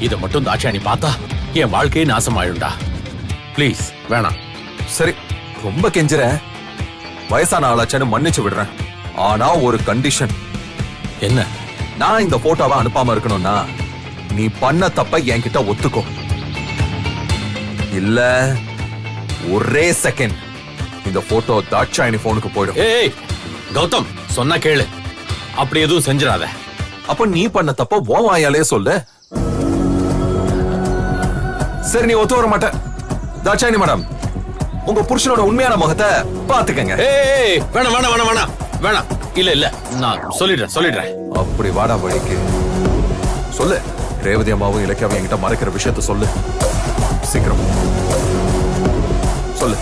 இத மட்டும் தாட்சாயணி பார்த்தா என் வாழ்க்கையே நாசமாயிடும்டா. ப்ளீஸ் வேணாம். சரி, ரொம்ப கெஞ்சுற. வயசான ஆளாச்சேன்னு மன்னிச்சு விடுறேன். ஆனா ஒரு கண்டிஷன். என்ன? நான் இந்த போட்டோவை அனுப்பாம இருக்கணும்னா நீ பண்ண தப்ப என்கிட்ட ஒத்துக்கோ. இல்ல ஒரே செகண்ட் இந்த போட்டோ தாட்சாயணி போனுக்கு போயிடும். ஏய் கௌதம், சொன்னா கேளு. அப்படி எதுவும் செஞ்சிடாத. அப்ப நீ பண்ண தப்ப ஓ வாயாலே சொல்லு. சரி, நீ ஒத்து வர மாட்ட. தாட்சாயணி மேடம், உங்க புருஷனோட உண்மையான முகத்தை பாத்துக்கங்க. ஏய் வேணாம் வேணாம் வேணாம் வேணாம் வேணாம். இல்ல இல்ல, நான் சொல்லிடுறேன். அப்படி வாடா வழிக்கு சொல்லு. ரேவதி அம்மாவும் இலக்கியாவும் என்கிட்ட மறைக்கிற விஷயத்த சொல்லு. சீக்கிரம் சொல்லு.